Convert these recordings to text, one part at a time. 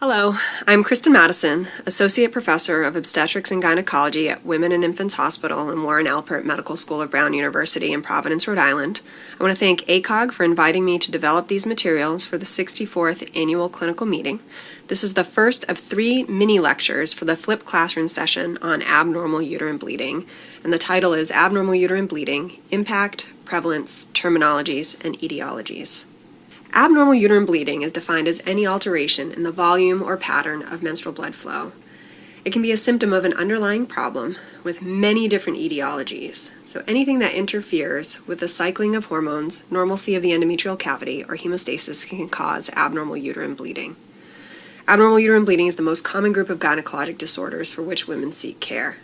Hello, I'm Kristen Madison, Associate Professor of Obstetrics and Gynecology at Women and Infants Hospital and Warren Alpert Medical School of Brown University in Providence, Rhode Island. I want to thank ACOG for inviting me to develop these materials for the 64th Annual Clinical Meeting. This is the first of 3 mini-lectures for the flipped classroom session on abnormal uterine bleeding, and the title is Abnormal Uterine Bleeding, Impact, Prevalence, Terminologies, and Etiologies. Abnormal uterine bleeding is defined as any alteration in the volume or pattern of menstrual blood flow. It can be a symptom of an underlying problem with many different etiologies, so anything that interferes with the cycling of hormones, normalcy of the endometrial cavity, or hemostasis can cause abnormal uterine bleeding. Abnormal uterine bleeding is the most common group of gynecologic disorders for which women seek care.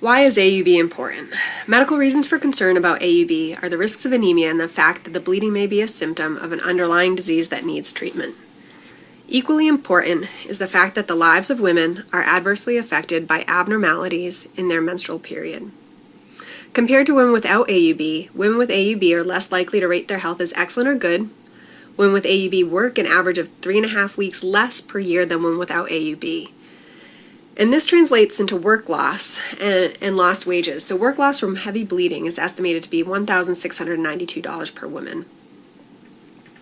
Why is AUB important? Medical reasons for concern about AUB are the risks of anemia and the fact that the bleeding may be a symptom of an underlying disease that needs treatment. Equally important is the fact that the lives of women are adversely affected by abnormalities in their menstrual period. Compared to women without AUB, women with AUB are less likely to rate their health as excellent or good. Women with AUB work an average of 3.5 weeks less per year than women without AUB. And this translates into work loss and lost wages. So work loss from heavy bleeding is estimated to be $1,692 per woman.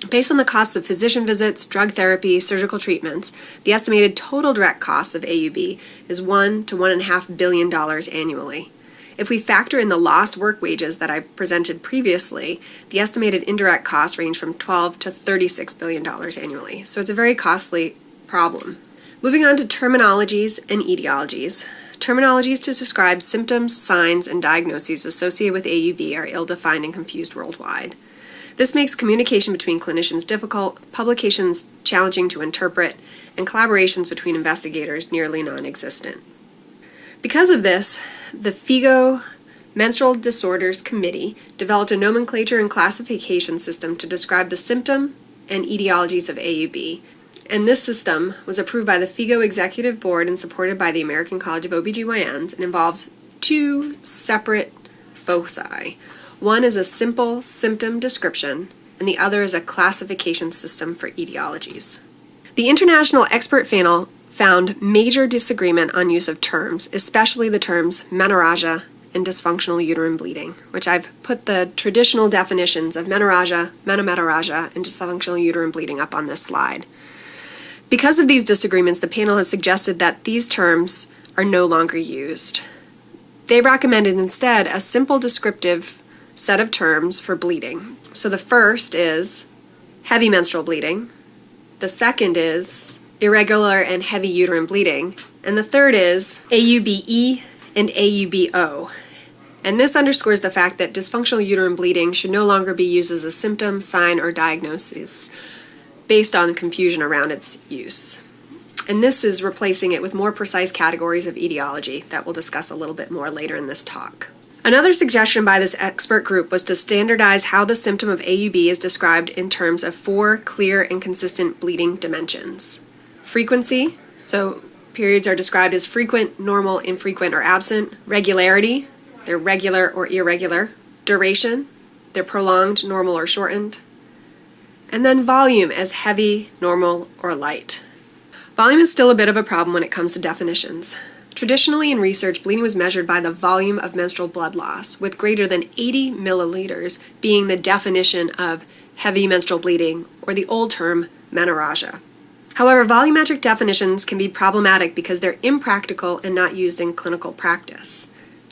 Based on the costs of physician visits, drug therapy, surgical treatments, the estimated total direct cost of AUB is $1 to $1.5 billion annually. If we factor in the lost work wages that I presented previously, the estimated indirect costs range from $12 to $36 billion annually. So it's a very costly problem. Moving on to terminologies and etiologies. Terminologies to describe symptoms, signs, and diagnoses associated with AUB are ill-defined and confused worldwide. This makes communication between clinicians difficult, publications challenging to interpret, and collaborations between investigators nearly non-existent. Because of this, the FIGO Menstrual Disorders Committee developed a nomenclature and classification system to describe the symptom and etiologies of AUB. And this system was approved by the FIGO Executive Board and supported by the American College of OBGYNs and involves 2 separate foci. One is a simple symptom description, and the other is a classification system for etiologies. The International Expert Panel found major disagreement on use of terms, especially the terms menorrhagia and dysfunctional uterine bleeding, which I've put the traditional definitions of menorrhagia, menomenorrhagia, and dysfunctional uterine bleeding up on this slide. Because of these disagreements, the panel has suggested that these terms are no longer used. They recommended instead a simple descriptive set of terms for bleeding. So the first is heavy menstrual bleeding, the second is irregular and heavy uterine bleeding, and the third is AUBE and AUBO. And this underscores the fact that dysfunctional uterine bleeding should no longer be used as a symptom, sign, or diagnosis, based on confusion around its use. And this is replacing it with more precise categories of etiology that we'll discuss a little bit more later in this talk. Another suggestion by this expert group was to standardize how the symptom of AUB is described in terms of 4 clear and consistent bleeding dimensions. Frequency, so periods are described as frequent, normal, infrequent, or absent. Regularity, they're regular or irregular. Duration, they're prolonged, normal, or shortened. And then volume as heavy, normal, or light. Volume is still a bit of a problem when it comes to definitions. Traditionally in research, bleeding was measured by the volume of menstrual blood loss, with greater than 80 milliliters being the definition of heavy menstrual bleeding, or the old term menorrhagia. However, volumetric definitions can be problematic because they're impractical and not used in clinical practice.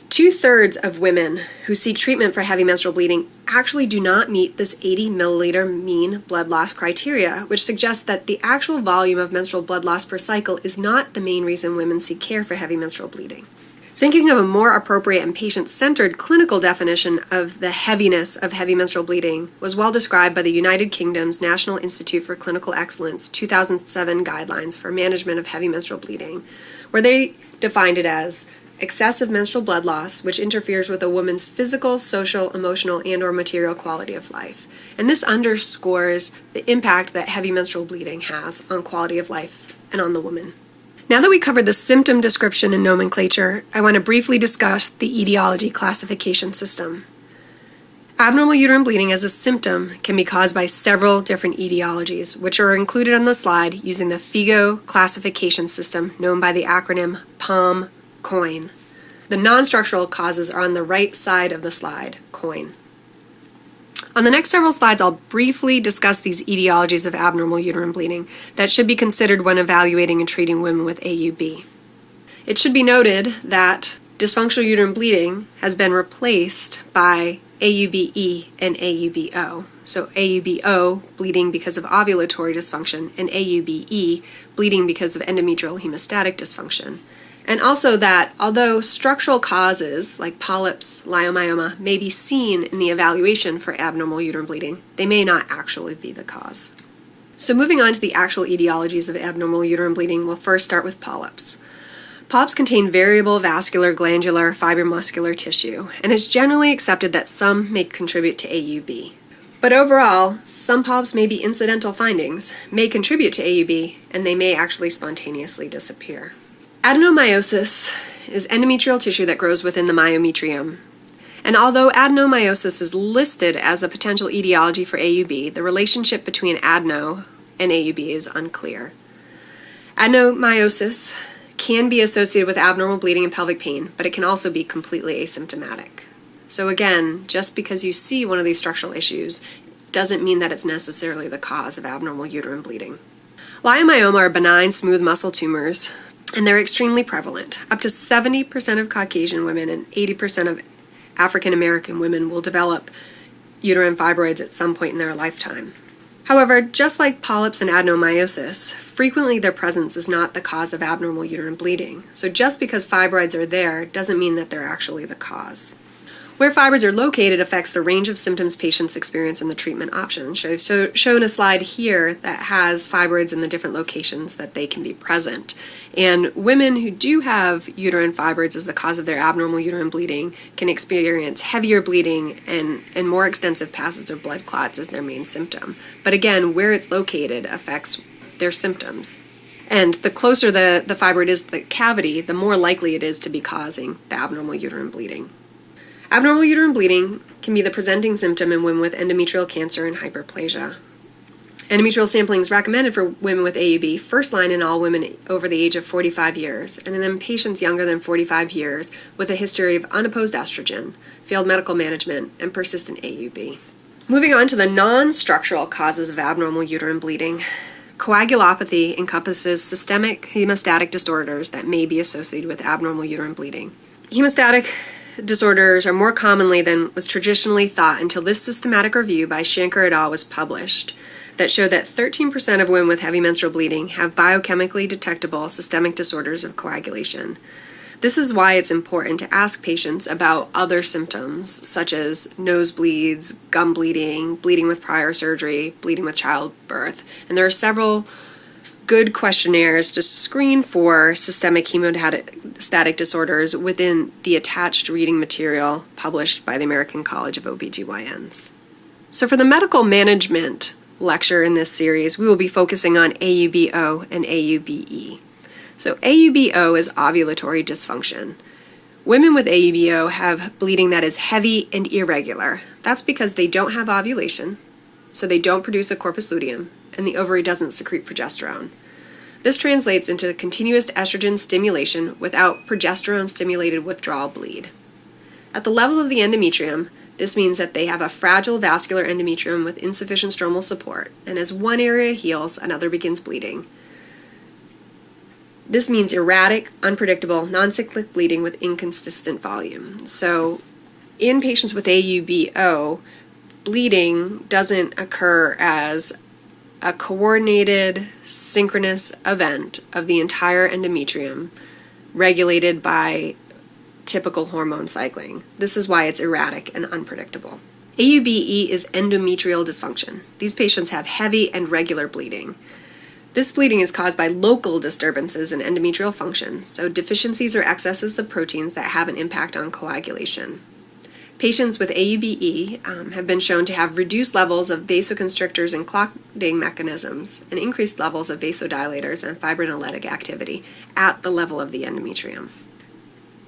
2/3 of women who seek treatment for heavy menstrual bleeding actually do not meet this 80 milliliter mean blood loss criteria, which suggests that the actual volume of menstrual blood loss per cycle is not the main reason women seek care for heavy menstrual bleeding. Thinking of a more appropriate and patient-centered clinical definition of the heaviness of heavy menstrual bleeding was well described by the United Kingdom's National Institute for Clinical Excellence 2007 guidelines for management of heavy menstrual bleeding, where they defined it as excessive menstrual blood loss, which interferes with a woman's physical, social, emotional, and/or material quality of life. And this underscores the impact that heavy menstrual bleeding has on quality of life and on the woman. Now that we covered the symptom description and nomenclature, I want to briefly discuss the etiology classification system. Abnormal uterine bleeding as a symptom can be caused by several different etiologies, which are included on the slide using the FIGO classification system known by the acronym POM-COIN. The non-structural causes are on the right side of the slide, COIN. On the next several slides, I'll briefly discuss these etiologies of abnormal uterine bleeding that should be considered when evaluating and treating women with AUB. It should be noted that dysfunctional uterine bleeding has been replaced by AUBE and AUBO. So AUBO, bleeding because of ovulatory dysfunction, and AUBE, bleeding because of endometrial hemostatic dysfunction. And also that although structural causes like polyps, leiomyoma may be seen in the evaluation for abnormal uterine bleeding, they may not actually be the cause. So moving on to the actual etiologies of abnormal uterine bleeding, we'll first start with polyps. Polyps contain variable vascular, glandular, fibromuscular tissue, and it's generally accepted that some may contribute to AUB. But overall, some polyps may be incidental findings, may contribute to AUB, and they may actually spontaneously disappear. Adenomyosis is endometrial tissue that grows within the myometrium. And although adenomyosis is listed as a potential etiology for AUB, the relationship between adeno and AUB is unclear. Adenomyosis can be associated with abnormal bleeding and pelvic pain, but it can also be completely asymptomatic. So again, just because you see one of these structural issues doesn't mean that it's necessarily the cause of abnormal uterine bleeding. Leiomyoma are benign smooth muscle tumors, and they're extremely prevalent. Up to 70% of Caucasian women and 80% of African American women will develop uterine fibroids at some point in their lifetime. However, just like polyps and adenomyosis, frequently their presence is not the cause of abnormal uterine bleeding. So just because fibroids are there doesn't mean that they're actually the cause. Where fibroids are located affects the range of symptoms patients experience and the treatment options. So shown a slide here that has fibroids in the different locations that they can be present. And women who do have uterine fibroids as the cause of their abnormal uterine bleeding can experience heavier bleeding and more extensive passes or blood clots as their main symptom. But again, where it's located affects their symptoms. And the closer the fibroid is to the cavity, the more likely it is to be causing the abnormal uterine bleeding. Abnormal uterine bleeding can be the presenting symptom in women with endometrial cancer and hyperplasia. Endometrial sampling is recommended for women with AUB, first line in all women over the age of 45 years, and in patients younger than 45 years with a history of unopposed estrogen, failed medical management, and persistent AUB. Moving on to the non-structural causes of abnormal uterine bleeding, coagulopathy encompasses systemic hemostatic disorders that may be associated with abnormal uterine bleeding. Hemostatic disorders are more commonly than was traditionally thought until this systematic review by Shankar et al. Was published that showed that 13% of women with heavy menstrual bleeding have biochemically detectable systemic disorders of coagulation. This is why it's important to ask patients about other symptoms such as nosebleeds, gum bleeding, bleeding with prior surgery, bleeding with childbirth, and there are several good questionnaires to screen for systemic hemostatic disorders within the attached reading material published by the American College of OBGYNs. So for the medical management lecture in this series, we will be focusing on AUBO and AUBE. So AUBO is ovulatory dysfunction. Women with AUBO have bleeding that is heavy and irregular. That's because they don't have ovulation, so they don't produce a corpus luteum, and the ovary doesn't secrete progesterone. This translates into continuous estrogen stimulation without progesterone-stimulated withdrawal bleed. At the level of the endometrium, this means that they have a fragile vascular endometrium with insufficient stromal support, and as one area heals, another begins bleeding. This means erratic, unpredictable, non-cyclic bleeding with inconsistent volume. So in patients with AUBO, bleeding doesn't occur as a coordinated, synchronous event of the entire endometrium regulated by typical hormone cycling. This is why it's erratic and unpredictable. AUBE is endometrial dysfunction. These patients have heavy and regular bleeding. This bleeding is caused by local disturbances in endometrial function, so deficiencies or excesses of proteins that have an impact on coagulation. Patients with AUBE have been shown to have reduced levels of vasoconstrictors and clotting mechanisms and increased levels of vasodilators and fibrinolytic activity at the level of the endometrium.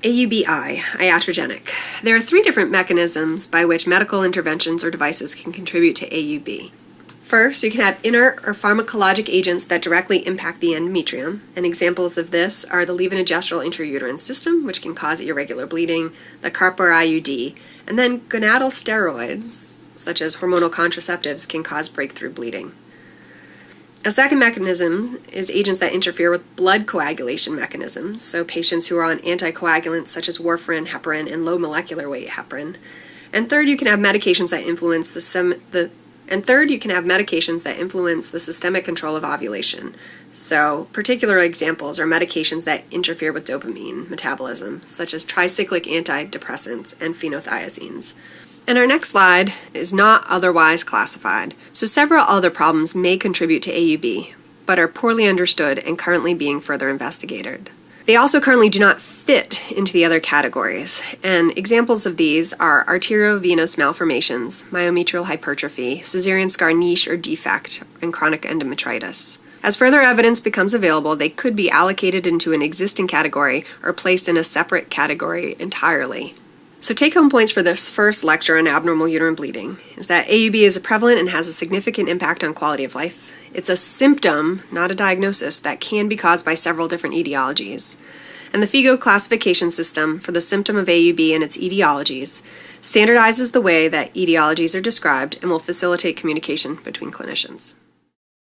AUBI, iatrogenic. There are 3 different mechanisms by which medical interventions or devices can contribute to AUB. First, you can have inert or pharmacologic agents that directly impact the endometrium, and examples of this are the levonorgestrel intrauterine system, which can cause irregular bleeding, the CARP or IUD, and then gonadal steroids, such as hormonal contraceptives, can cause breakthrough bleeding. A second mechanism is agents that interfere with blood coagulation mechanisms, so patients who are on anticoagulants such as warfarin, heparin, and low molecular weight heparin. And third, you can have medications that influence the systemic control of ovulation. So, particular examples are medications that interfere with dopamine metabolism, such as tricyclic antidepressants and phenothiazines. And our next slide is not otherwise classified, so several other problems may contribute to AUB, but are poorly understood and currently being further investigated. They also currently do not fit into the other categories, and examples of these are arteriovenous malformations, myometrial hypertrophy, caesarean scar niche or defect, and chronic endometritis. As further evidence becomes available, they could be allocated into an existing category or placed in a separate category entirely. So take-home points for this first lecture on abnormal uterine bleeding is that AUB is prevalent and has a significant impact on quality of life. It's a symptom, not a diagnosis, that can be caused by several different etiologies. And the FIGO classification system for the symptom of AUB and its etiologies standardizes the way that etiologies are described and will facilitate communication between clinicians.